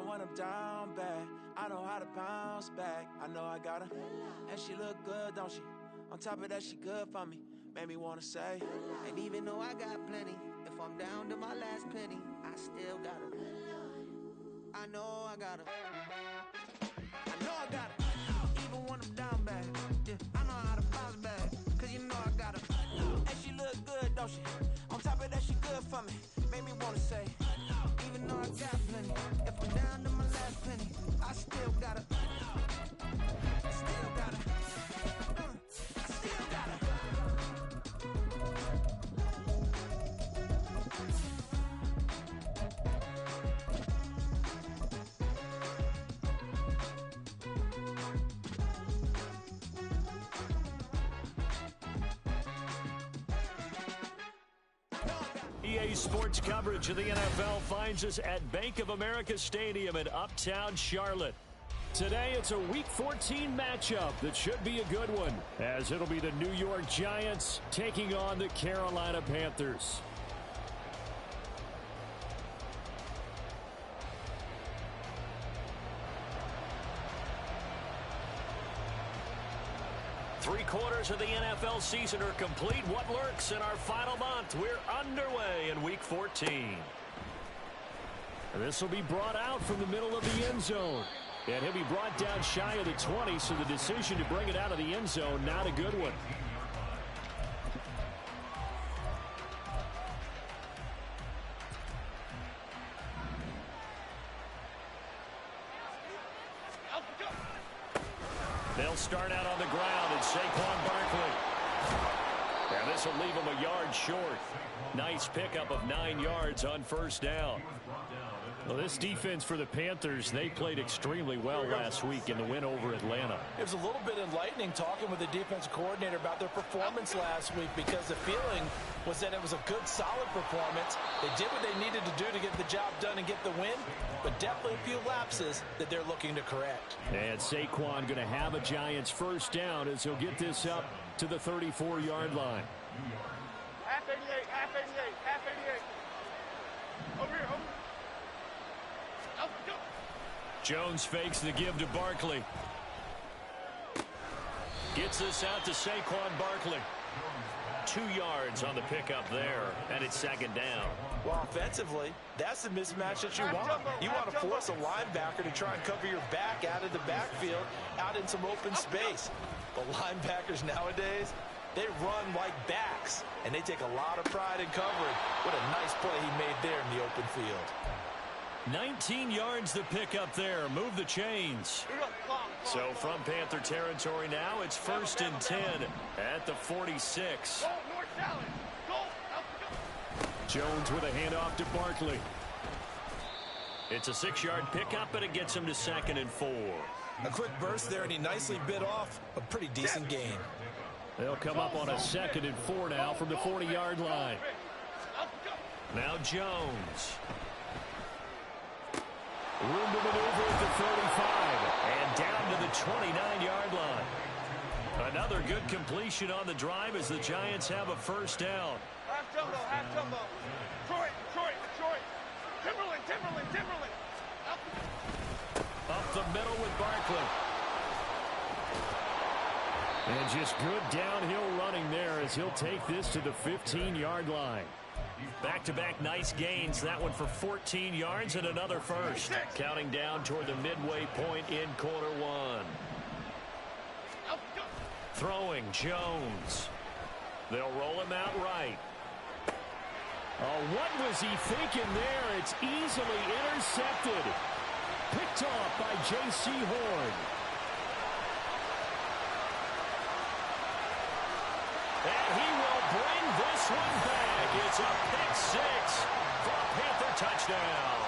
when I'm down bad, I know how to bounce back. I know I got her, and she look good, don't she? On top of that, she good for me. Made me wanna say, and even though I got plenty, if I'm down to my last penny, I still got her. I know I got her. I know I got her. Even when I'm down bad, yeah, I know how to bounce back. Cause you know I got her. and she look good, don't she? On top of that, she good for me. Made me wanna say, even though I got plenty, if I'm down to my last penny, I still got her. I still got her. I still got her. EA Sports coverage of the NFL finds us at Bank of America Stadium in Uptown Charlotte. Today, it's a Week 14 matchup that should be a good one, as it'll be the New York Giants taking on the Carolina Panthers. Three-quarters of the NFL season are complete. What lurks in our final month? We're underway in Week 14. This will be brought out from the middle of the end zone. And he'll be brought down shy of the 20, so the decision to bring it out of the end zone, not a good one. They'll start out on the ground, and Saquon Barkley. And this will leave him a yard short. Nice pickup of 9 yards on first down. Well, this defense for the Panthers, they played extremely well last week in the win over Atlanta. It was a little bit enlightening talking with the defensive coordinator about their performance last week, because the feeling was that it was a good, solid performance. They did what they needed to do to get the job done and get the win, but definitely a few lapses that they're looking to correct. And Saquon going to have a Giants first down as he'll get this up to the 34-yard line. Half 88, half 88, half 88. Over here, over here. Jones fakes the give to Barkley. Gets this out to Saquon Barkley. 2 yards on the pickup there, and it's second down. Well, offensively, that's the mismatch that you want. You want to force a linebacker to try and cover your back out of the backfield, out in some open space. But linebackers nowadays, they run like backs, and they take a lot of pride in covering. What a nice play he made there in the open field. 19 yards the pickup there. Move the chains. So from Panther territory now, it's first and 10 at the 46. Jones with a handoff to Barkley. It's a 6-yard pickup, and it gets him to second and 4. A quick burst there, and he nicely bit off a pretty decent gain. They'll come up on a second and 4 now from the 40-yard line. Now Jones. Room to maneuver at the 35 and down to the 29-yard line. Another good completion on the drive as the Giants have a first down. Half jumbo, half jumbo. Detroit, Detroit, Detroit. Timberland, Timberland. Up the middle with Barkley. And just good downhill running there as he'll take this to the 15-yard line. Back-to-back nice gains. That one for 14 yards and another first. Counting down toward the midway point in quarter one. Throwing Jones. They'll roll him out right. Oh, what was he thinking there? It's easily intercepted. Picked off by J.C. Horn. And he will bring this one back. It's a pick six for a Panther touchdown.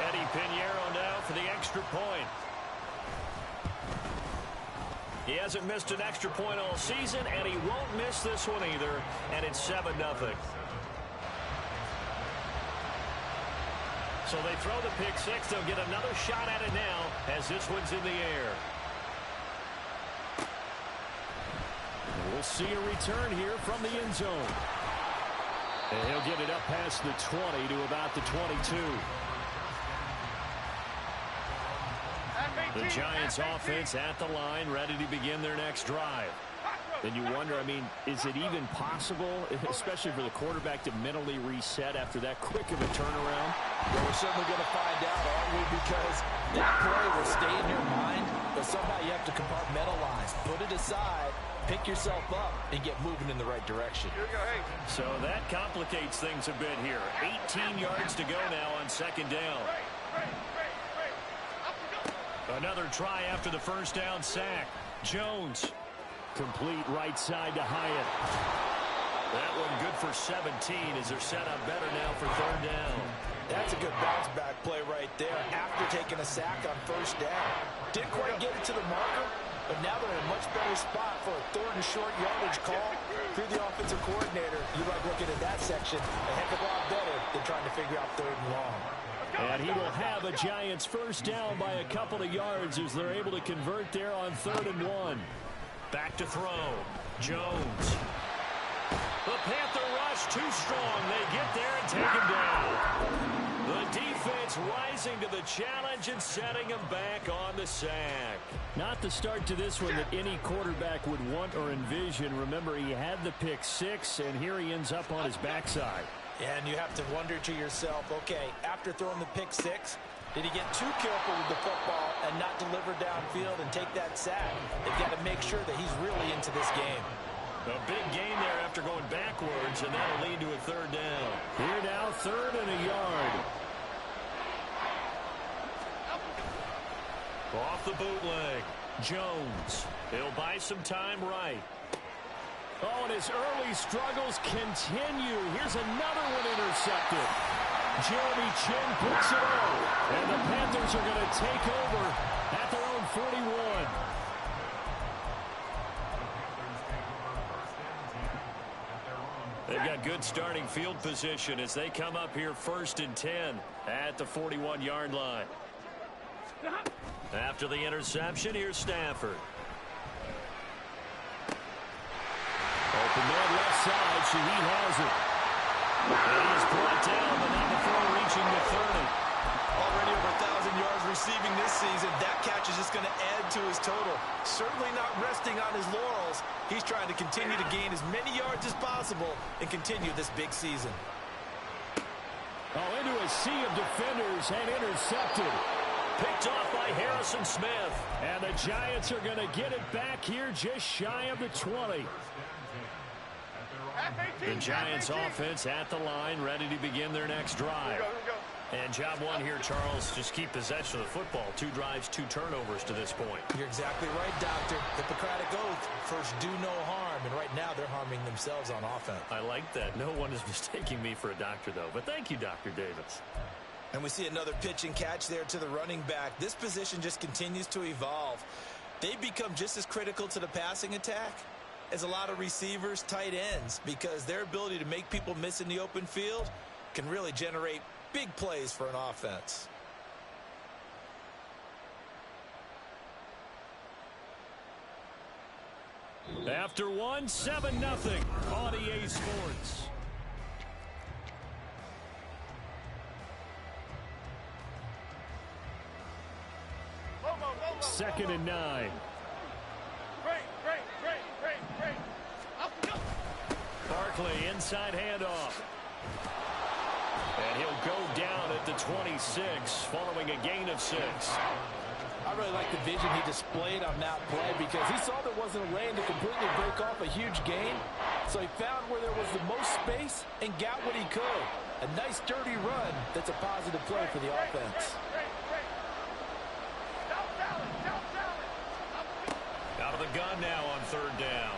Eddie Pinheiro now for the extra point. He hasn't missed an extra point all season, and he won't miss this one either. And it's 7-0. So they throw the pick six. They'll get another shot at it now as this one's in the air. We'll see a return here from the end zone. And he'll get it up past the 20 to about the 22. The Giants offense at the line, ready to begin their next drive. And you wonder, I mean, is it even possible, especially for the quarterback, to mentally reset after that quick of a turnaround? Well, we're certainly going to find out, aren't we? Because that play will stay in your mind, but somehow you have to compartmentalize. Put it aside, pick yourself up, and get moving in the right direction. So that complicates things a bit here. 18 yards to go now on second down. Another try after the first down sack. Jones. Complete right side to Hyatt. That one good for 17 as they're set up better now for third down. That's a good bounce back play right there after taking a sack on first down. Didn't quite get it to the marker, but now they're in a much better spot for a third and short yardage call. Through the offensive coordinator, you like looking at that section a heck of a lot better than trying to figure out third and long. And he will have a Giants first down by a couple of yards as they're able to convert there on 3rd and 1. Back to throw. Jones. The Panther rush too strong. They get there and take him down. The defense rising to the challenge and setting him back on the sack. Not the start to this one that any quarterback would want or envision. Remember, he had the pick 6, and here he ends up on his backside. And you have to wonder to yourself, okay, after throwing the pick 6, did he get too careful with the football and not deliver downfield and take that sack? They've got to make sure that he's really into this game. A big gain there after going backwards, and that'll lead to a third down. Here now, 3rd and a yard. Off the bootleg. Jones. He'll buy some time right. Oh, and his early struggles continue. Here's another one intercepted. Jeremy Chin picks it up. And the Panthers are going to take over at their own 41. They've got good starting field position as they come up here 1st and 10 at the 41-yard line. After the interception, here's Stafford. Open man left side. Shaheed has it. And he's brought down, but not before reaching the 30. Already over 1,000 yards receiving this season. That catch is just going to add to his total. Certainly not resting on his laurels. He's trying to continue to gain as many yards as possible and continue this big season. Oh, into a sea of defenders and intercepted. Picked off by Harrison Smith. And the Giants are going to get it back here just shy of the 20. The Giants offense at the line, ready to begin their next drive. And job one here, Charles, just keep possession of the football. 2 drives, 2 turnovers to this point. You're exactly right, Doctor. Hippocratic oath. First, do no harm. And right now, they're harming themselves on offense. I like that. No one is mistaking me for a doctor, though. But thank you, Dr. Davis. And we see another pitch and catch there to the running back. This position just continues to evolve. They become just as critical to the passing attack as a lot of receivers, tight ends, because their ability to make people miss in the open field can really generate big plays for an offense. After 1, 7-0 on EA Sports. Second and 9. Barkley inside handoff. And he'll go down at the 26 following a gain of 6. I really like the vision he displayed on that play because he saw there wasn't a lane to completely break off a huge gain. So he found where there was the most space and got what he could. A nice dirty run that's a positive play for the offense. Out of the gun now on 3rd down.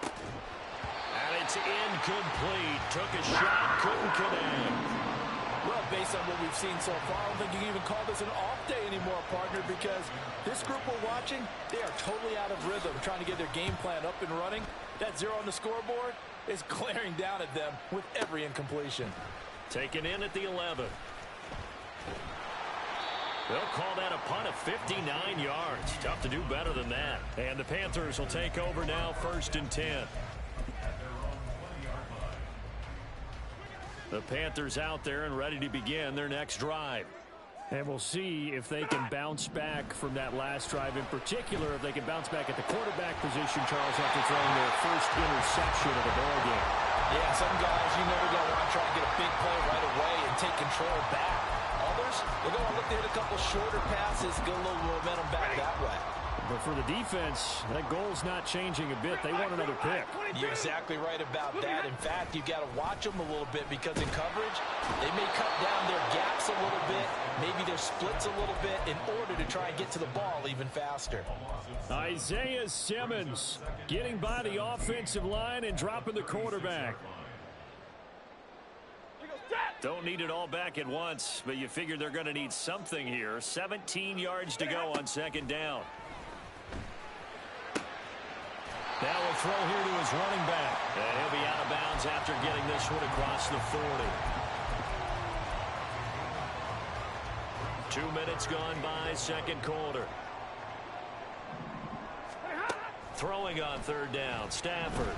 And it's incomplete. Took a shot, couldn't connect. Well, based on what we've seen so far, I don't think you can even call this an off day anymore, partner, because this group we're watching, they are totally out of rhythm, trying to get their game plan up and running. That 0 on the scoreboard is glaring down at them with every incompletion. Taken in at the 11. They'll call that a punt of 59 yards. Tough to do better than that. And the Panthers will take over now, 1st and 10. The Panthers out there and ready to begin their next drive. And we'll see if they can bounce back from that last drive. In particular, if they can bounce back at the quarterback position, Charles, after throwing their first interception of the ballgame. Yeah, some guys, you know they're going to want to try and get a big play right away and take control back. Others, they're going to look to hit a couple shorter passes, get a little momentum back that way. But for the defense, that goal's not changing a bit. They want another pick. You're exactly right about that. In fact, you've got to watch them a little bit because in coverage, they may cut down their gaps a little bit, maybe their splits a little bit in order to try and get to the ball even faster. Isaiah Simmons getting by the offensive line and dropping the quarterback. Don't need it all back at once, but you figure they're going to need something here. 17 yards to go on second down. Now a throw here to his running back. And he'll be out of bounds after getting this one across the 40. 2 minutes gone by, second quarter. Throwing on third down, Stafford.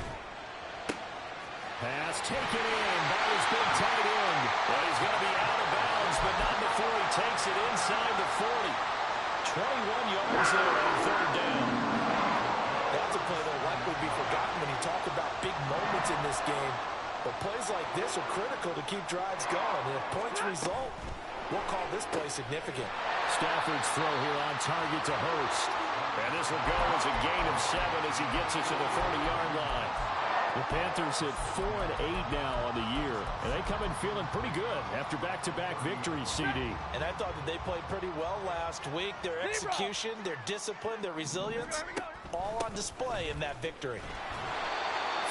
Pass taken in by his big tight end. Well, he's going to be out of bounds, but not before he takes it inside the 40. 21 yards there on third down. That's a play that likely would be forgotten when you talk about big moments in this game. But plays like this are critical to keep drives going. And if points result, we'll call this play significant. Stafford's throw here on target to Hurst. And this will go as a gain of 7 as he gets it to the 30-yard line. The Panthers hit 4-8 now on the year, and they come in feeling pretty good after back-to-back victories, CD. And I thought that they played pretty well last week. Their execution, their discipline, their resilience, all on display in that victory.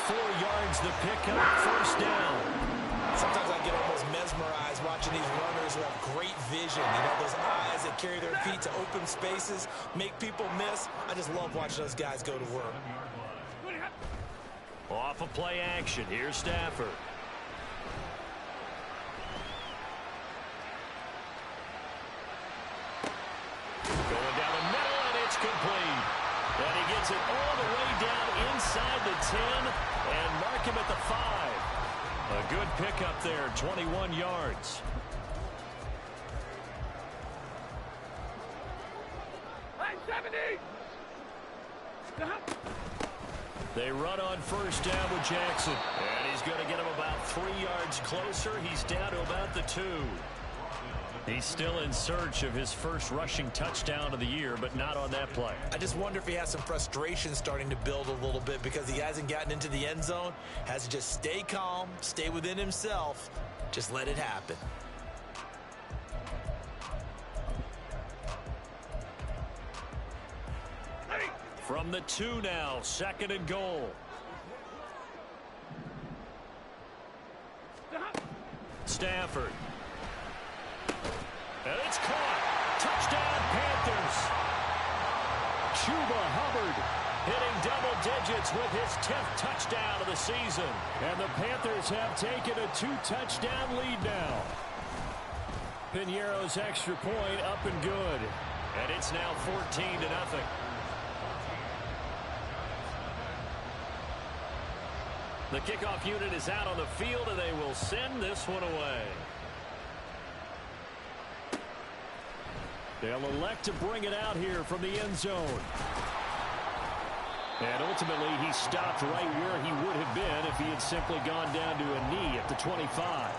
4 yards the pickup, first down. Sometimes I get almost mesmerized watching these runners who have great vision. You know, those eyes that carry their feet to open spaces, make people miss. I just love watching those guys go to work. Off of play action, here's Stafford. Going down the middle, and it's complete. And he gets it all the way down inside the 10 and mark him at the 5. A good pickup there, 21 yards. Hey, 70! They run on first down with Jackson. And he's going to get him about 3 yards closer. He's down to about the 2. He's still in search of his first rushing touchdown of the year, but not on that play. I just wonder if he has some frustration starting to build a little bit because he hasn't gotten into the end zone. Has to just stay calm, stay within himself, just let it happen. From the 2 now, second and goal. Stafford. And it's caught. Touchdown, Panthers. Chuba Hubbard hitting double digits with his 10th touchdown of the season. And the Panthers have taken a 2-touchdown lead now. Piñeiro's extra point up and good. And it's now 14-0. The kickoff unit is out on the field, and they will send this one away. They'll elect to bring it out here from the end zone. And ultimately, he stopped right where he would have been if he had simply gone down to a knee at the 25.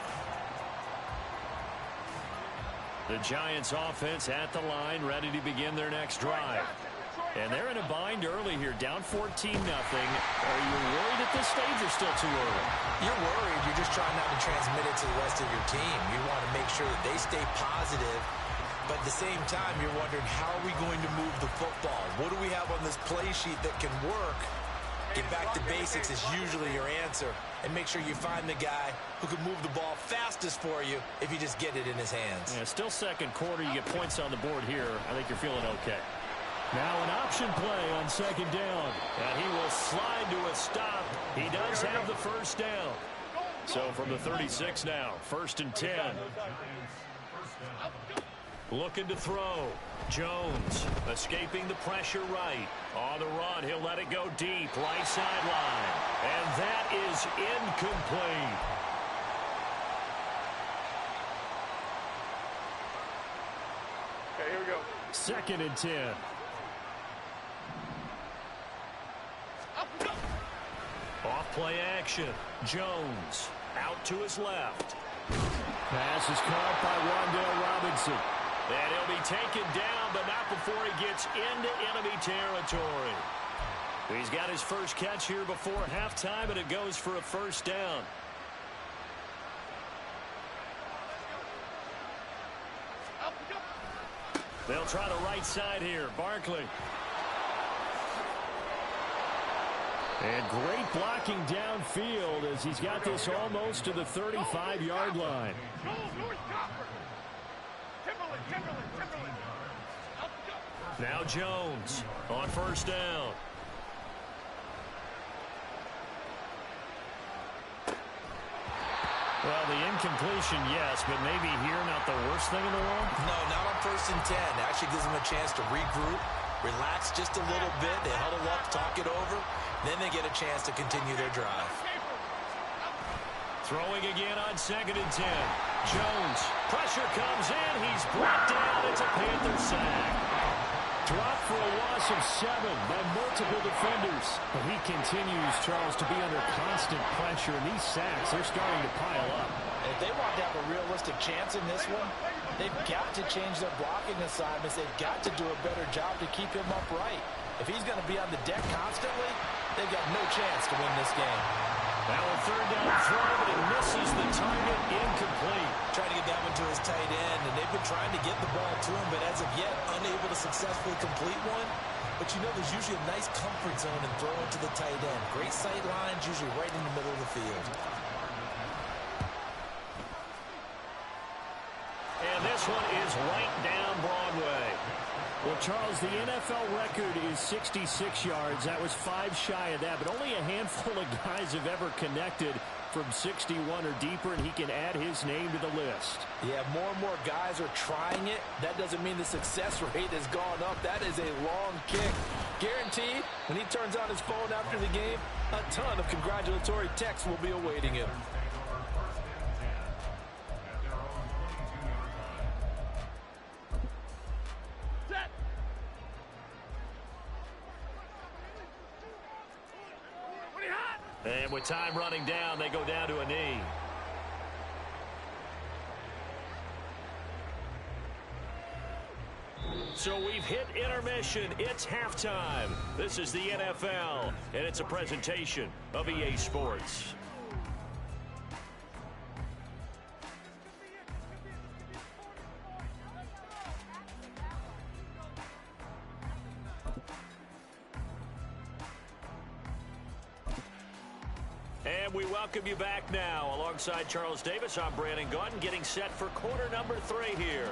The Giants offense at the line, ready to begin their next drive. And they're in a bind early here, down 14-0. Are you worried at this stage or still too early? You're worried. You're just trying not to transmit it to the rest of your team. You want to make sure that they stay positive. But at the same time, you're wondering, how are we going to move the football? What do we have on this play sheet that can work? Get back to basics is usually your answer. And make sure you find the guy who can move the ball fastest for you if you just get it in his hands. Yeah, still second quarter. You get points on the board here. I think you're feeling okay. Now an option play on second down. And he will slide to a stop. He does have the first down. So from the 36 now, 1st and 10. Looking to throw. Jones escaping the pressure right. On the run, he'll let it go deep. Right sideline. And that is incomplete. Okay, here we go. 2nd and 10. Off play action. Jones out to his left. Pass is caught by Wan'Dale Robinson. And he'll be taken down, but not before he gets into enemy territory. He's got his first catch here before halftime, and it goes for a first down. They'll try the right side here. Barkley. And great blocking downfield as he's got this almost to the 35-yard line. Now Jones on first down. Well, the incompletion, yes, but maybe here not the worst thing in the world? No, not on 1st and 10. Actually gives them a chance to regroup, relax just a little bit. They huddle up, talk it over. Then they get a chance to continue their drive. Throwing again on 2nd and 10. Jones. Pressure comes in. He's brought down. It's a Panther sack. Dropped for a loss of 7 by multiple defenders. But he continues, Charles, to be under constant pressure. And these sacks, they're starting to pile up. If they want to have a realistic chance in this one, they've got to change their blocking assignments. They've got to do a better job to keep him upright. If he's going to be on the deck constantly, they've got no chance to win this game. Now a 3rd down throw, but it misses the target. Incomplete. Trying to get that one to his tight end, and they've been trying to get the ball to him, but as of yet, unable to successfully complete one. But you know there's usually a nice comfort zone in throwing to the tight end. Great sight lines, usually right in the middle of the field. And this one is right down Broadway. Well, Charles, the NFL record is 66 yards. That was 5 shy of that, but only a handful of guys have ever connected from 61 or deeper, and he can add his name to the list. Yeah, more and more guys are trying it. That doesn't mean the success rate has gone up. That is a long kick. Guaranteed, when he turns on his phone after the game, a ton of congratulatory texts will be awaiting him. And with time running down, they go down to a knee. So we've hit intermission. It's halftime. This is the NFL, and it's a presentation of EA Sports. And we welcome you back now. Alongside Charles Davis, I'm Brandon Gaudin, getting set for quarter number 3 here.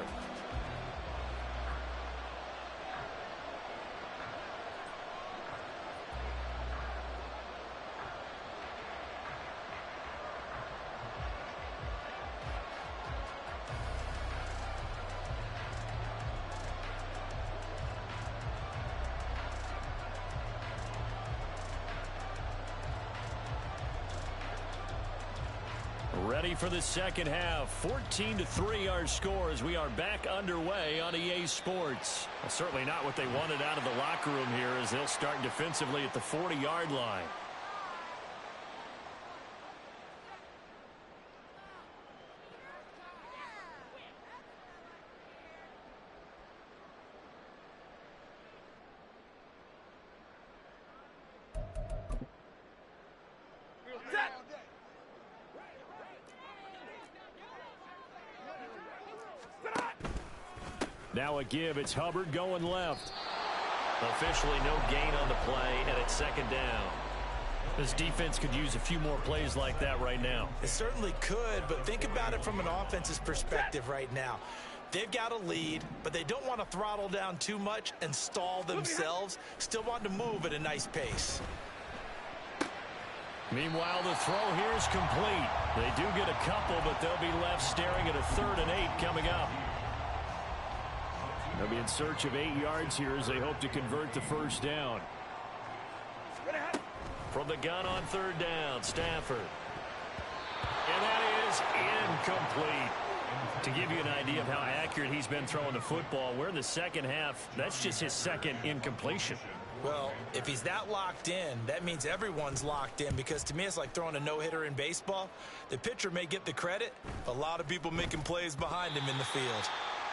Ready for the second half. 14-3 our score as we are back underway on EA Sports. Well, certainly not what they wanted out of the locker room here as they'll start defensively at the 40-yard line. Now a give. It's Hubbard going left. Officially no gain on the play, and it's second down. This defense could use a few more plays like that right now. It certainly could, but think about it from an offense's perspective right now. They've got a lead, but they don't want to throttle down too much and stall themselves. Still want to move at a nice pace. Meanwhile, the throw here is complete. They do get a couple, but they'll be left staring at a 3rd and 8 coming up. They'll be in search of 8 yards here as they hope to convert the first down. From the gun on 3rd down, Stafford. And that is incomplete. To give you an idea of how accurate he's been throwing the football, we're in the second half. That's just his second incompletion. Well, if he's that locked in, that means everyone's locked in, because to me it's like throwing a no-hitter in baseball. The pitcher may get the credit, a lot of people making plays behind him in the field.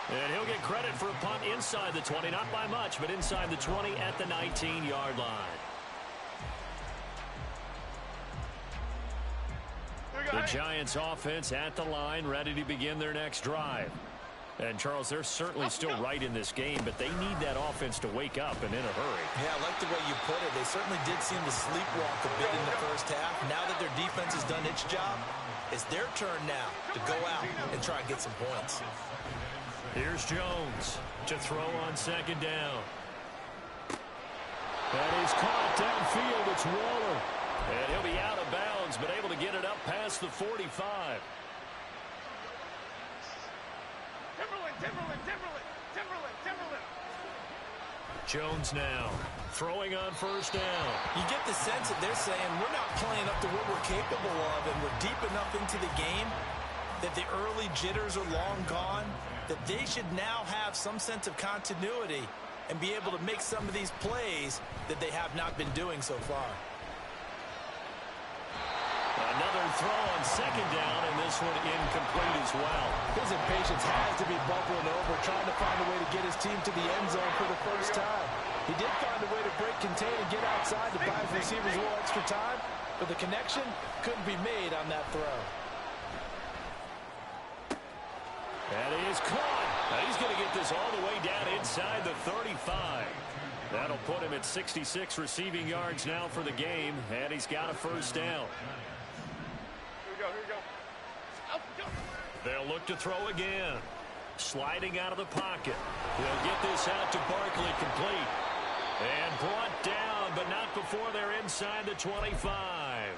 And he'll get credit for a punt inside the 20, not by much, but inside the 20 at the 19-yard line. The Giants offense at the line, ready to begin their next drive. And, Charles, they're certainly still right in this game, but they need that offense to wake up and in a hurry. Yeah, I like the way you put it. They certainly did seem to sleepwalk a bit in the first half. Now that their defense has done its job, it's their turn now to go out and try and get some points. Here's Jones to throw on second down. That is caught downfield. It's Waller. And he'll be out of bounds, but able to get it up past the 45. Timberland. Jones now throwing on first down. You get the sense that they're saying we're not playing up to what we're capable of, and we're deep enough into the game that the early jitters are long gone, that they should now have some sense of continuity and be able to make some of these plays that they have not been doing so far. Another throw on second down, and this one incomplete as well. His impatience has to be bubbling over, trying to find a way to get his team to the end zone for the first time. He did find a way to break contain and get outside to buy his receivers a little extra time, but the connection couldn't be made on that throw. And he is caught. Now he's going to get this all the way down inside the 35. That'll put him at 66 receiving yards now for the game, and he's got a first down. Here we go. They'll look to throw again. Sliding out of the pocket. They'll get this out to Barkley, complete. And brought down, but not before they're inside the 25.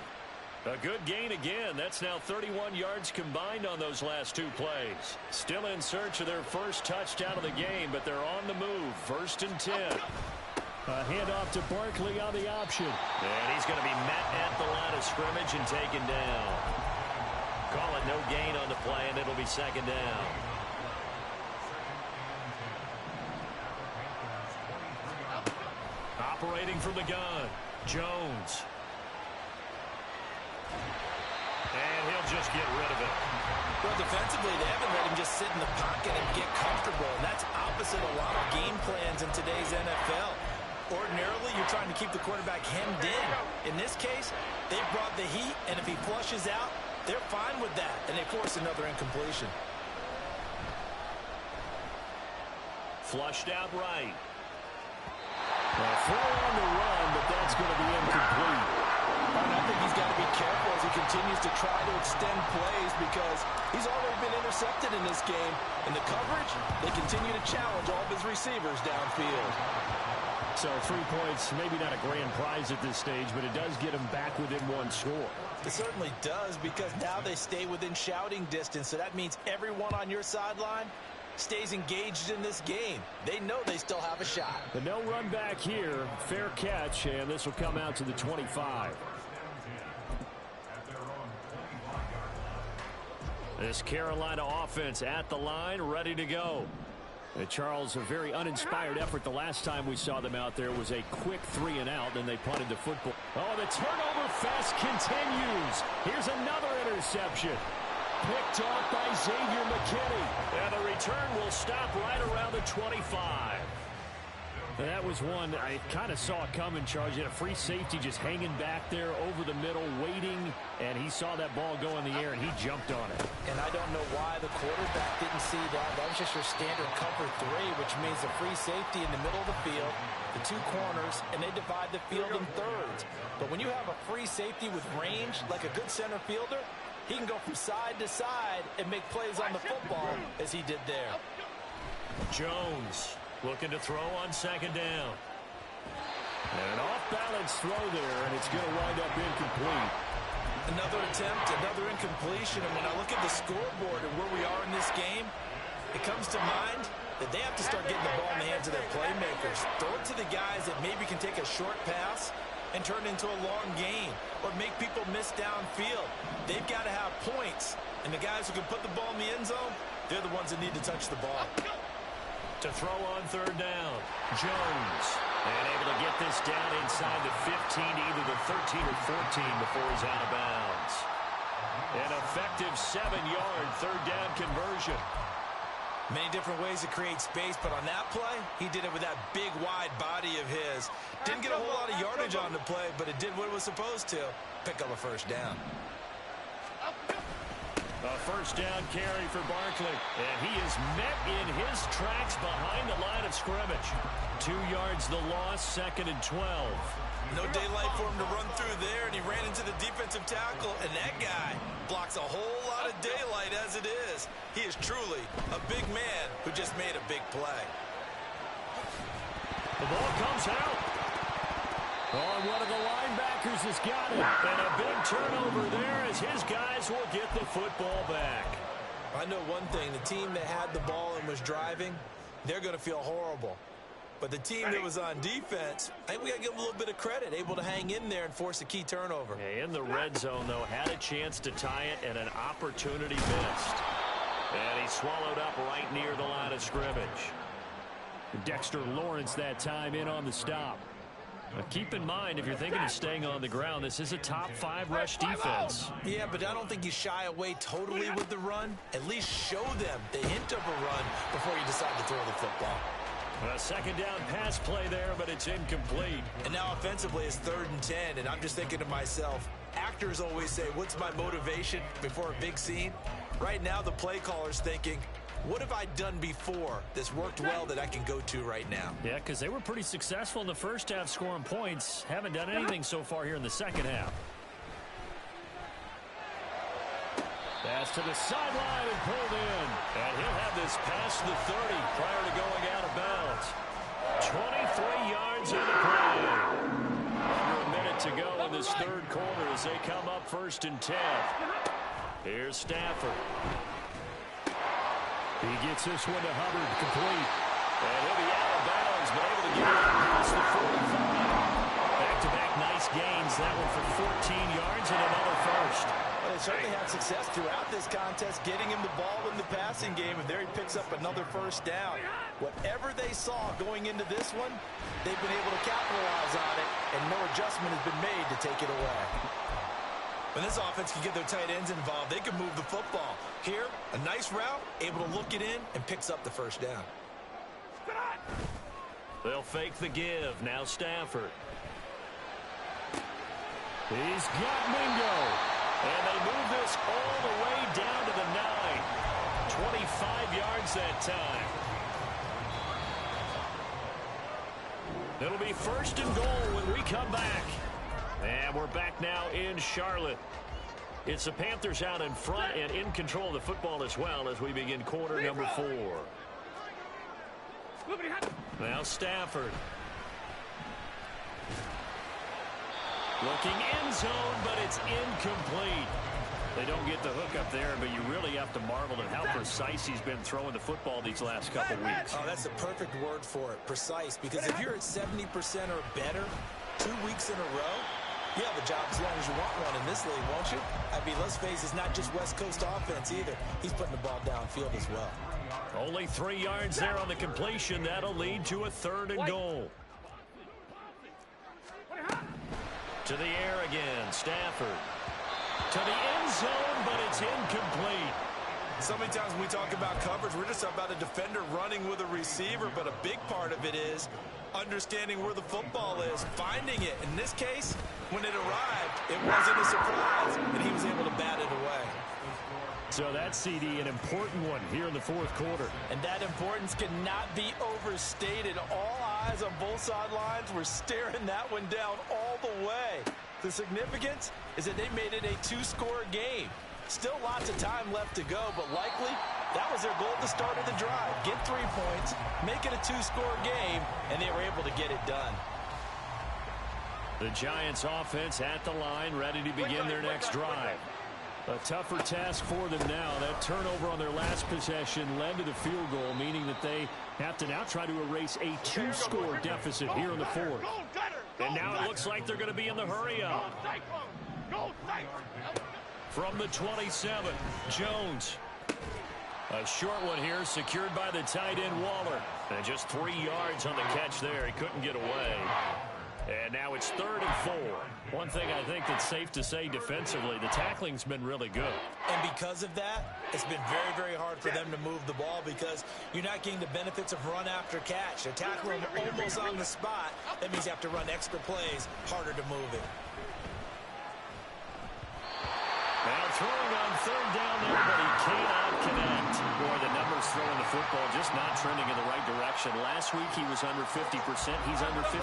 A good gain again. That's now 31 yards combined on those last two plays. Still in search of their first touchdown of the game, but they're on the move. 1st and 10. A handoff to Barkley on the option. And he's going to be met at the line of scrimmage and taken down. Call it no gain on the play, and it'll be second down. Operating from the gun, Jones. And he'll just get rid of it. Well, defensively, they haven't let him just sit in the pocket and get comfortable, and that's opposite a lot of game plans in today's NFL. Ordinarily, you're trying to keep the quarterback hemmed in. In this case, they brought the heat, and if he flushes out, they're fine with that, and they force another incompletion. Flushed out right. A throw on the run, but that's going to be incomplete. And I think he's got to be careful as he continues to try to extend plays, because he's already been intercepted in this game. In the coverage, they continue to challenge all of his receivers downfield. So 3 points, maybe not a grand prize at this stage, but it does get him back within one score. It certainly does, because now they stay within shouting distance, so that means everyone on your sideline stays engaged in this game. They know they still have a shot. But no run back here. Fair catch, and this will come out to the 25. This Carolina offense at the line, ready to go. And Charles, a very uninspired effort the last time we saw them out there was a quick 3 and out, then they punted the football. Oh, the turnover fest continues. Here's another interception. Picked off by Xavier McKinney. And the return will stop right around the 25. And that was one I kind of saw coming, Charles. You had a free safety just hanging back there over the middle, waiting, and he saw that ball go in the air, and he jumped on it. And I don't know why the quarterback didn't see that. That was just your standard cover 3, which means the free safety in the middle of the field, the 2 corners, and they divide the field in thirds. But when you have a free safety with range, like a good center fielder, he can go from side to side and make plays on the football as he did there. Jones looking to throw on second down. And an off-balance throw there, and it's going to wind up incomplete. Another attempt, another incompletion, and when I look at the scoreboard and where we are in this game, it comes to mind that they have to start getting the ball in the hands of their playmakers. Throw it to the guys that maybe can take a short pass and turn it into a long gain or make people miss downfield. They've got to have points, and the guys who can put the ball in the end zone, they're the ones that need to touch the ball. To throw on third down, Jones. And able to get this down inside the 15, either the 13 or 14 before he's out of bounds. An effective 7-yard third down conversion. Many different ways to create space, but on that play, he did it with that big, wide body of his. Didn't get a whole lot of yardage on the play, but it did what it was supposed to. Pick up a first down. A first down carry for Barkley, and he is met in his tracks behind the line of scrimmage. 2 yards the loss, 2nd and 12. No daylight for him to run through there, and he ran into the defensive tackle, and that guy blocks a whole lot of daylight as it is. He is truly a big man who just made a big play. The ball comes out. Oh, one of the linebackers has got it. And a big turnover there as his guys will get the football back. I know one thing. The team that had the ball and was driving, they're going to feel horrible. But the team that was on defense, I think we got to give them a little bit of credit, able to hang in there and force a key turnover. Yeah, in the red zone, though, had a chance to tie it and an opportunity missed. And he swallowed up right near the line of scrimmage. Dexter Lawrence that time in on the stop. Now keep in mind, if you're thinking of staying on the ground, this is a top 5 rush defense. Yeah, but I don't think you shy away totally with the run. At least show them the hint of a run before you decide to throw the football. A second down pass play there, but it's incomplete. And now offensively it's 3rd and 10, and I'm just thinking to myself, actors always say, what's my motivation before a big scene? Right now the play caller's thinking, what have I done before that's worked well that I can go to right now? Yeah, because they were pretty successful in the first half scoring points. Haven't done anything so far here in the second half. Pass to the sideline and pulled in. And he'll have this past the 30 prior to going out of bounds. 23 yards in the play. Under a minute to go in this third quarter as they come up 1st and 10. Here's Stafford. He gets this one to Hubbard, complete. And he'll be out of bounds, but able to get it past the 45. Back-to-back nice gains. That one for 14 yards and another first. Well, they certainly had success throughout this contest, getting him the ball in the passing game, and there he picks up another first down. Whatever they saw going into this one, they've been able to capitalize on it, and no adjustment has been made to take it away. When this offense can get their tight ends involved, they can move the football. Here, a nice route, able to look it in, and picks up the first down. They'll fake the give. Now Stafford. He's got Mingo. And they move this all the way down to the 9. 25 yards that time. It'll be 1st and goal when we come back. And we're back now in Charlotte. It's the Panthers out in front and in control of the football as well as we begin quarter number 4. Now Stafford. Looking end zone, but it's incomplete. They don't get the hook up there, but you really have to marvel at how precise he's been throwing the football these last couple weeks. Oh, that's the perfect word for it, precise, because if you're at 70% or better 2 weeks in a row, you have a job as long as you want one in this league, won't you? I mean, let's face it, it's not just West Coast offense either. He's putting the ball downfield as well. Only 3 yards there on the completion. That'll lead to a 3rd and goal. To the air again, Stafford. To the end zone, but it's incomplete. So many times when we talk about coverage, we're just about a defender running with a receiver, but a big part of it is understanding where the football is, finding it. In this case, when it arrived, it wasn't a surprise, and he was able to bat it away. So that CD, an important one here in the 4th quarter. And that importance cannot be overstated. All eyes on both sidelines were staring that one down all the way. The significance is that they made it a 2-score game. Still lots of time left to go, but likely that was their goal at the start of the drive. Get 3 points, make it a 2-score game, and they were able to get it done. The Giants offense at the line, ready to begin their next drive. A tougher task for them now. That turnover on their last possession led to the field goal, meaning that they have to now try to erase a 2-score deficit here in the 4th. And now it looks like they're going to be in the hurry-up. Go Cyclone! From the 27, Jones. A short one here, secured by the tight end Waller. And just 3 yards on the catch there. He couldn't get away. And now it's 3rd and 4. One thing I think that's safe to say defensively, the tackling's been really good. And because of that, it's been very, very hard for them to move the ball because you're not getting the benefits of run after catch. They tackle him almost on the spot. That means you have to run extra plays, harder to move it. Now throwing on 3rd down there, but he cannot connect. Boy, the numbers throwing the football just not trending in the right direction. Last week he was under 50%. He's under 50%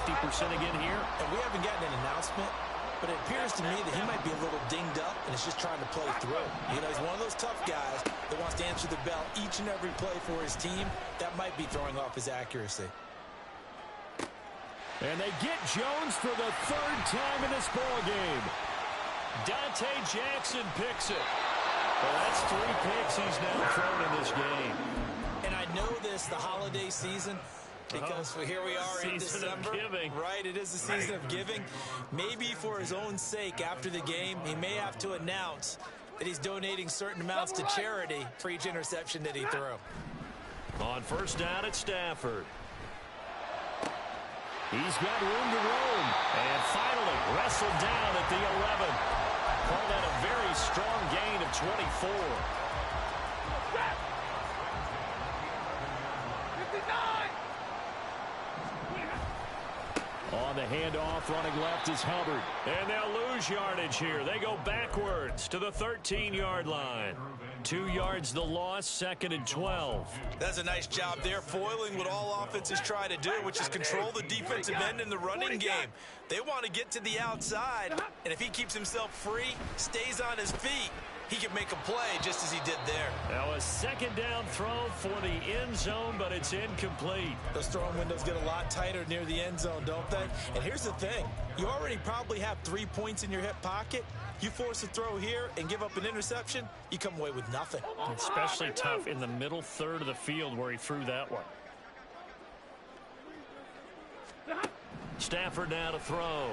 again here. And we haven't gotten an announcement, but it appears to me that he might be a little dinged up and is just trying to play through. You know, he's one of those tough guys that wants to answer the bell each and every play for his team. That might be throwing off his accuracy. And they get Jones for the 3rd time in this ball game. Dante Jackson picks it. Well, that's 3 picks he's now thrown in this game. And I know this, the holiday season, because here we are in December. Season of giving. Right, it is the season of giving. Maybe for his own sake after the game, he may have to announce that he's donating certain amounts to charity for each interception that he threw. On 1st down at Stafford. He's got room to roam. And finally wrestled down at the 11. Call that a very strong gain of 24. 59! On the handoff, running left is Hubbard. And they'll lose yardage here. They go backwards to the 13-yard line. 2 yards the loss, 2nd and 12. That's a nice job there, foiling what all offenses try to do, which is control the defensive end in the running game. They want to get to the outside, and if he keeps himself free, stays on his feet, he can make a play just as he did there. Now a 2nd down throw for the end zone, but it's incomplete. Those throwing windows get a lot tighter near the end zone, don't they? And here's the thing. You already probably have 3 points in your hip pocket. You force a throw here and give up an interception, you come away with nothing. Especially tough in the middle 3rd of the field where he threw that one. Stafford now to throw.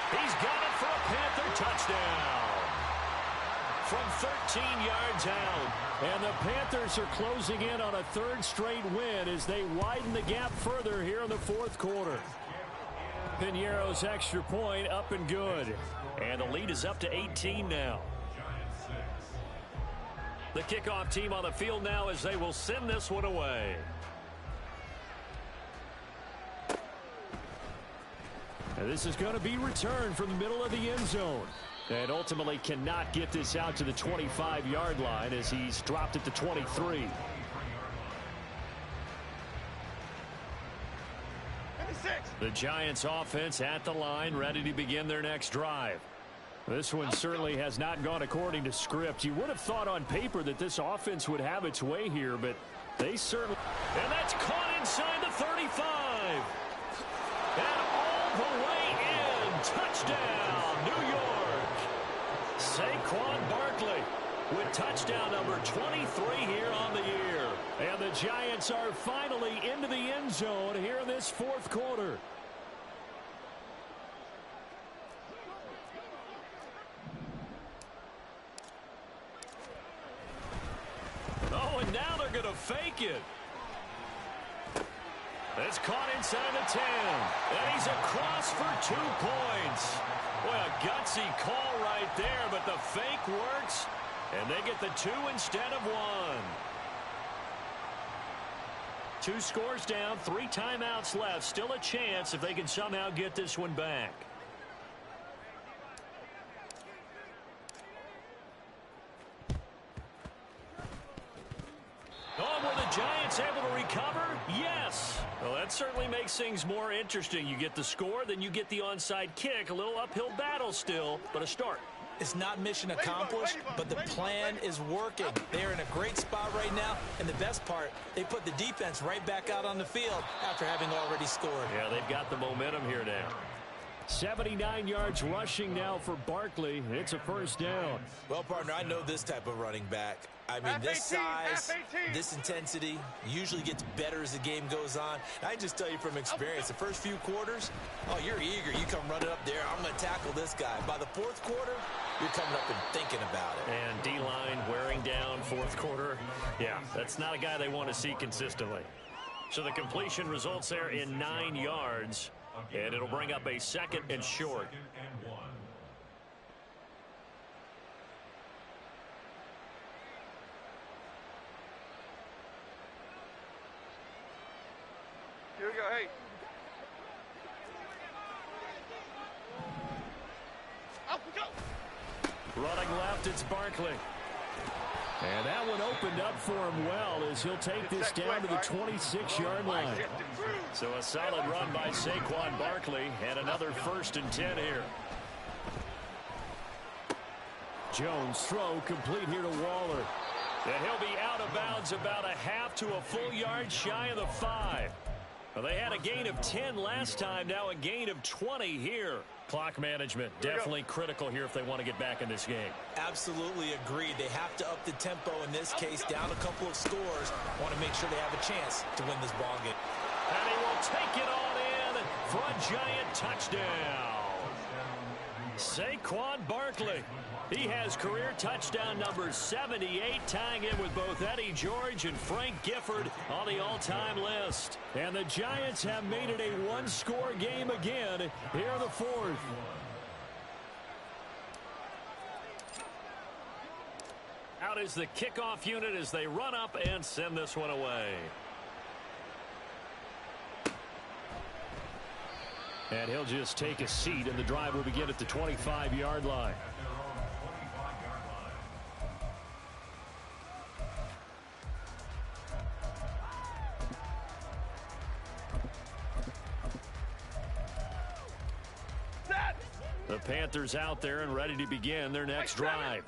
He's got it for a Panther touchdown. From 13 yards out. And the Panthers are closing in on a 3rd straight win as they widen the gap further here in the 4th quarter. Piñeiro's extra point up and good. And the lead is up to 18 now. The kickoff team on the field now as they will send this one away. And this is going to be returned from the middle of the end zone. And ultimately cannot get this out to the 25-yard line as he's dropped it to 23. The Giants offense at the line, ready to begin their next drive. This one certainly has not gone according to script. You would have thought on paper that this offense would have its way here, but they certainly... And that's caught inside the 35. And all the way in. Touchdown, New York. Saquon Barkley with touchdown number 23 here on the year. And the Giants are finally into the end zone here in this 4th quarter. Oh, and now they're going to fake it. It's caught inside the 10. And he's across for 2 points. Boy, a gutsy call right there, but the fake works. And they get the 2 instead of 1. 2 scores down, 3 timeouts left. Still a chance if they can somehow get this one back. Oh, were the Giants able to recover? Yes. Well, that certainly makes things more interesting. You get the score, then you get the onside kick. A little uphill battle still, but a start. It's not mission accomplished, but the plan is working. They're in a great spot right now, and the best part, they put the defense right back out on the field after having already scored. Yeah, they've got the momentum here now. 79 yards rushing now for Barkley. It's a first down. Well, partner, I know this type of running back. I mean, this size, this intensity usually gets better as the game goes on. I just tell you from experience, the first few quarters, oh, you're eager. You come running up there. I'm going to tackle this guy. By the fourth quarter, you're coming up and thinking about it. And D-line wearing down fourth quarter. Yeah, that's not a guy they want to see consistently. So the completion results there in 9 yards. And it'll bring up a 2nd and short. Here we go, hey. Up we go. Running left, it's Barkley. And that one opened up for him well as he'll take this down to the 26-yard line. So a solid run by Saquon Barkley and another 1st and 10 here. Jones throw complete here to Waller. And he'll be out of bounds about a half to a full yard shy of the 5. Well, they had a gain of 10 last time, now a gain of 20 here. Clock management definitely critical here if they want to get back in this game. Absolutely agreed. They have to up the tempo in this case, down a couple of scores. Want to make sure they have a chance to win this ball game. And he will take it on in for a giant touchdown. Saquon Barkley. He has career touchdown number 78, tying in with both Eddie George and Frank Gifford on the all-time list. And the Giants have made it a one-score game again here in the 4th. Out is the kickoff unit as they run up and send this one away. And he'll just take a seat, and the drive will begin at the 25-yard line. The Panthers out there and ready to begin their next drive.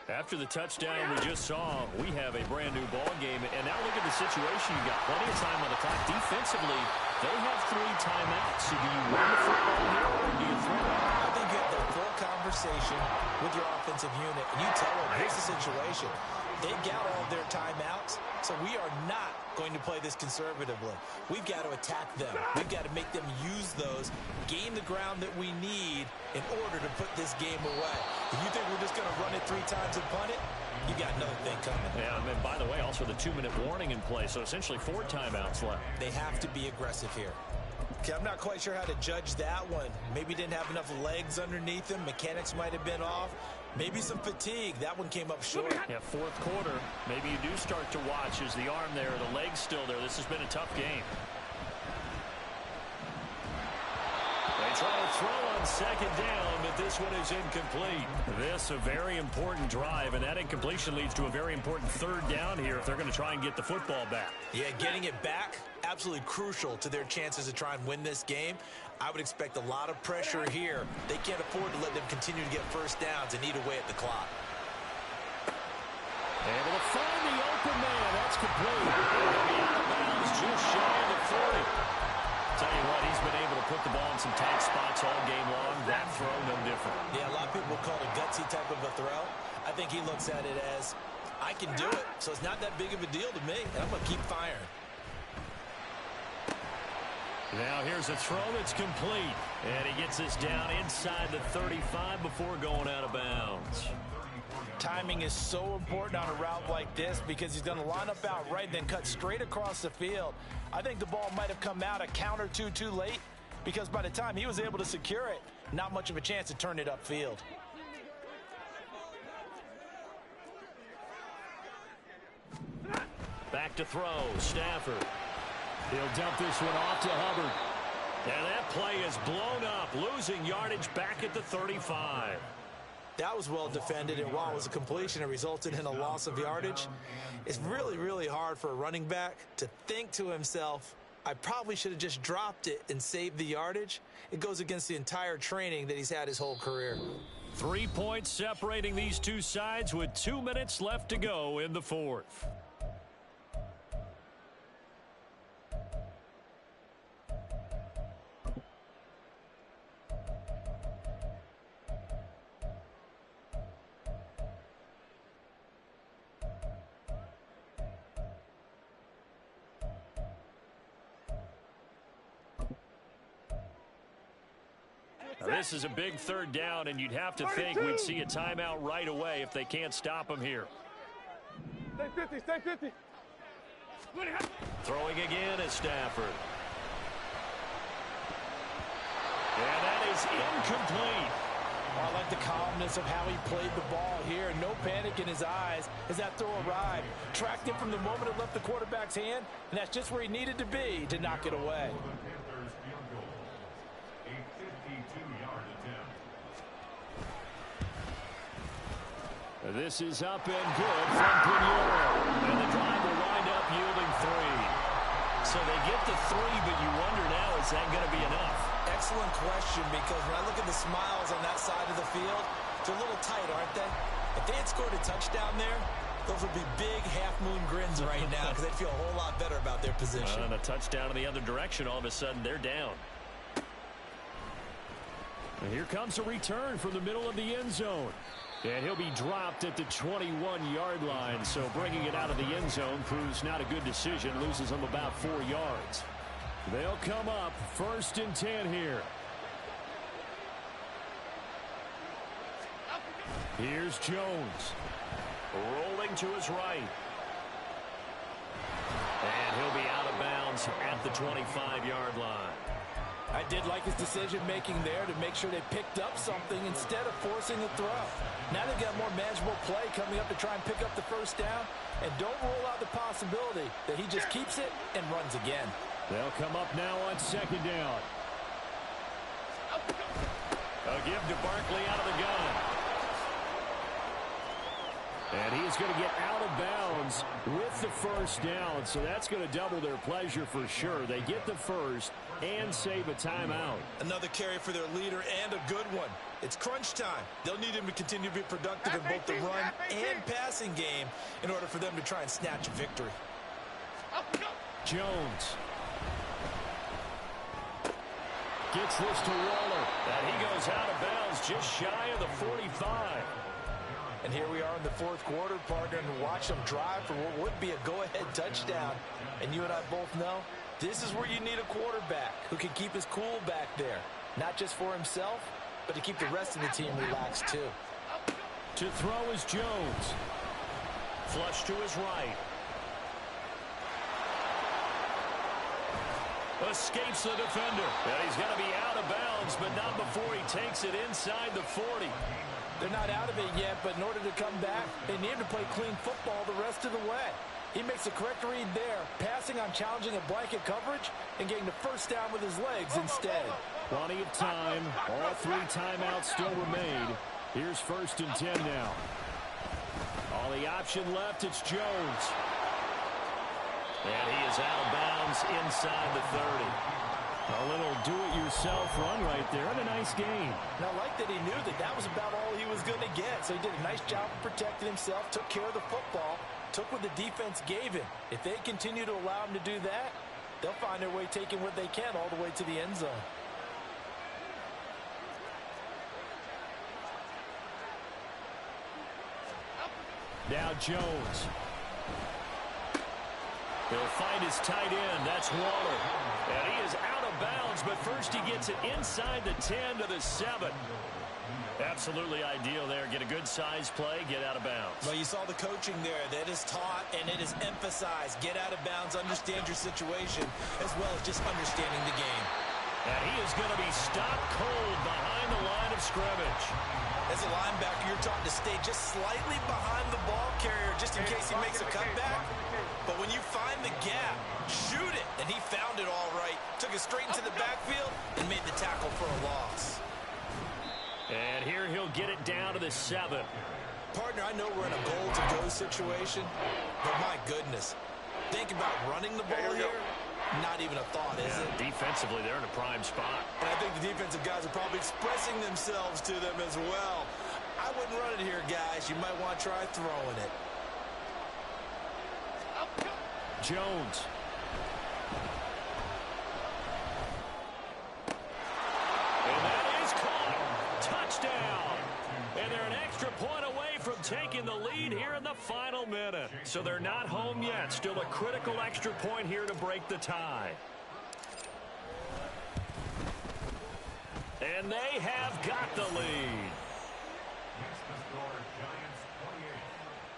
After the touchdown we just saw, we have a brand new ball game. And now look at the situation. You got plenty of time on the clock. Defensively, they have 3 timeouts. So do you run the football here or do you throw it? I think you have the full conversation with your offensive unit, and you tell them, here's the situation. They got all of their timeouts, so we are not going to play this conservatively. We've got to attack them. We've got to make them use those, gain the ground that we need in order to put this game away. If you think we're just going to run it 3 times and punt it, you got another thing coming. Yeah, and by the way, also the 2-minute warning in play, so essentially 4 timeouts left. They have to be aggressive here. Okay, I'm not quite sure how to judge that one. Maybe didn't have enough legs underneath him. Mechanics might have been off. Maybe some fatigue. That one came up short. Yeah, 4th quarter. Maybe you do start to watch as the arm there, the leg's still there. This has been a tough game. They try to throw on 2nd down, but this one is incomplete. This a very important drive, and that incompletion leads to a very important 3rd down here if they're going to try and get the football back. Yeah, getting it back, absolutely crucial to their chances to try and win this game. I would expect a lot of pressure here. They can't afford to let them continue to get first downs and eat away at the clock. Able to find the open man. That's complete. Out of bounds, just shy of the 40. Tell you what, he's been able to put the ball in some tight spots all game long. That throw, no different. Yeah, a lot of people will call it a gutsy type of a throw. I think he looks at it as, I can do it, so it's not that big of a deal to me, and I'm going to keep firing. Now here's a throw that's complete. And he gets this down inside the 35 before going out of bounds. Timing is so important on a route like this because he's going to line up out right, then cut straight across the field. I think the ball might have come out a count or two too late because by the time he was able to secure it, not much of a chance to turn it upfield. Back to throw, Stafford. He'll dump this one off to Hubbard. And that play is blown up, losing yardage back at the 35. That was well defended, and while it was a completion, it resulted in a loss of yardage. It's really, really hard for a running back to think to himself, I probably should have just dropped it and saved the yardage. It goes against the entire training that he's had his whole career. 3 points separating these two sides with 2 minutes left to go in the 4th. This is a big third down, and you'd have to think we'd see a timeout right away if they can't stop him here. Stay 50, stay 50. Throwing again is Stafford. And that is incomplete. I like the calmness of how he played the ball here. No panic in his eyes as that throw arrived. Tracked him from the moment it left the quarterback's hand, and that's just where he needed to be to knock it away. This is up and good from Pinheiro. And the drive will wind up yielding 3. So they get the 3, but you wonder now, is that going to be enough? Excellent question, because when I look at the smiles on that side of the field, they're a little tight, aren't they? If they had scored a touchdown there, those would be big half-moon grins right now because they'd feel a whole lot better about their position. And a touchdown in the other direction, all of a sudden they're down. And here comes a return from the middle of the end zone. And he'll be dropped at the 21-yard line, so bringing it out of the end zone proves not a good decision, loses him about 4 yards. They'll come up 1st and 10 here. Here's Jones. Rolling to his right. And he'll be out of bounds at the 25-yard line. I did like his decision-making there to make sure they picked up something instead of forcing the throw. Now they've got more manageable play coming up to try and pick up the first down. And don't rule out the possibility that he just keeps it and runs again. They'll come up now on 2nd down. A give to Barkley out of the gun. And he's going to get out of bounds with the first down. So that's going to double their pleasure for sure. They get the first and save a timeout. Another carry for their leader and a good one. It's crunch time. They'll need him to continue to be productive in both the run and passing game in order for them to try and snatch a victory. Jones gets this to Waller. And he goes out of bounds just shy of the 45. And here we are in the 4th quarter, partner, and watch them drive for what would be a go-ahead touchdown. And you and I both know this is where you need a quarterback who can keep his cool back there. Not just for himself, but to keep the rest of the team relaxed too. To throw is Jones. Flush to his right. Escapes the defender. And he's going to be out of bounds, but not before he takes it inside the 40. They're not out of it yet, but in order to come back, they need him to play clean football the rest of the way. He makes the correct read there, passing on challenging a blanket coverage and getting the first down with his legs instead. Plenty of time. All 3 timeouts still remain. Here's 1st and 10 now. All the option left, it's Jones. And he is out of bounds inside the 30. A little do-it-yourself run right there, and a nice gain. And I like that he knew that that was about all he was going to get. So he did a nice job of protecting himself, took care of the football, took what the defense gave him. If they continue to allow him to do that, they'll find their way taking what they can all the way to the end zone. Now Jones. He'll find his tight end. That's Waller. And he is out of bounds, but first he gets it inside the 10 to the 7. Absolutely ideal there. Get a good size play, get out of bounds. Well, you saw the coaching there. That is taught and it is emphasized. Get out of bounds, understand your situation, as well as just understanding the game. And he is going to be stopped cold behind the line of scrimmage. As a linebacker, you're taught to stay just slightly behind the ball carrier just in case he makes a cutback. But when you find the gap, shoot it. And he found it all right. Took it straight into the backfield and made the tackle for a loss. And here he'll get it down to the 7. Partner, I know we're in a goal-to-go situation, but my goodness. Think about running the ball here. Not even a thought, is it? Defensively, they're in a prime spot. And I think the defensive guys are probably expressing themselves to them as well. I wouldn't run it here, guys. You might want to try throwing it. Jones. And that is caught. Touchdown. And they're an extra point away from taking the lead here in the final minute. So they're not home yet. Still a critical extra point here to break the tie. And they have got the lead. Next to score, Giants 28,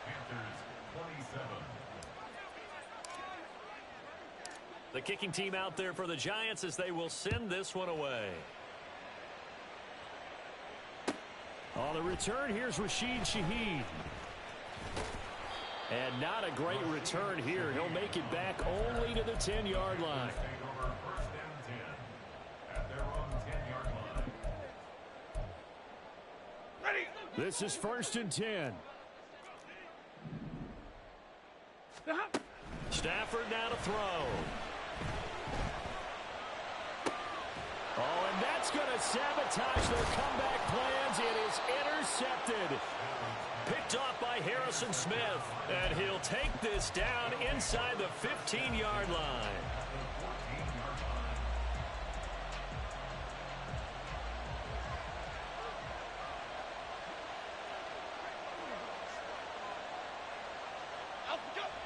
Panthers 27. The kicking team out there for the Giants as they will send this one away. On the return, here's Rashid Shaheed. And not a great return here. He'll make it back only to the 10-yard line. Take over first and 10 at their own 10-yard line. Ready. This is first and 10. Stafford now to throw. Oh, and that's going to sabotage their comeback plans. It is intercepted. Picked off by Harrison Smith. And he'll take this down inside the 15-yard line.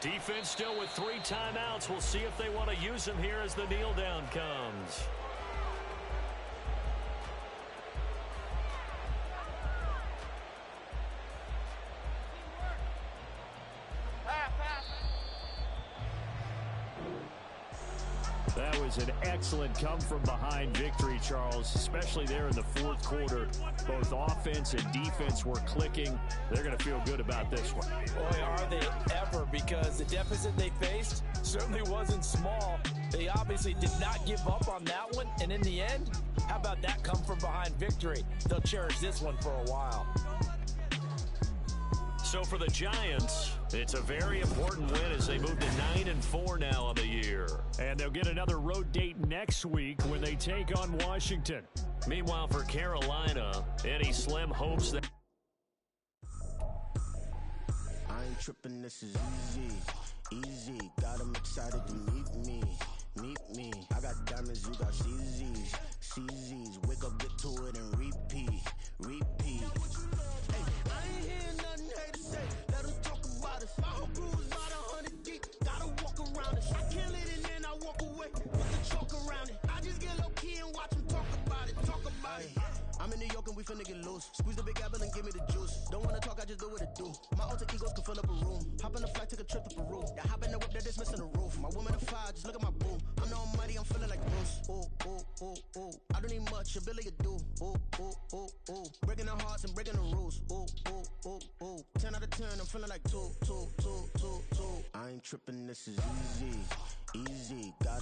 Defense still with 3 timeouts. We'll see if they want to use them here as the kneel down comes. That was an excellent come-from-behind victory, Charles, especially there in the fourth quarter. Both offense and defense were clicking. They're going to feel good about this one. Boy, are they ever, because the deficit they faced certainly wasn't small. They obviously did not give up on that one, and in the end, how about that come-from-behind victory? They'll cherish this one for a while. So for the Giants, it's a very important win as they move to 9-4 now on the year. And they'll get another road date next week when they take on Washington. Meanwhile, for Carolina, Eddie Slim hopes that... I ain't tripping, this is easy. Got them excited to meet me. I got diamonds, you got CZs. Wake up, get to it, and repeat. Hey, I ain't hear nothing hate to say. Let them talk about us. My whole crew is about 100 deep. Gotta walk around it. I kill it and then I walk away with the chalk around it. I just get low key and watch them talk about it. I'm in New York and we finna get loose. Squeeze the big apple and give me the juice. Don't wanna talk, I just do what it do. My alter egos can fill up a room. Hop on a flight, take a trip to Peru. Yeah, hop in the whip, that is missing the roof. My woman a fire, just look at my boo. I'm no almighty, I'm feeling like Bruce. Ooh. I don't need much, ability to do. Ooh. Breaking the hearts and breaking the rules. Ooh. 10 out of 10, I'm feeling like two. I ain't tripping, this is easy. Got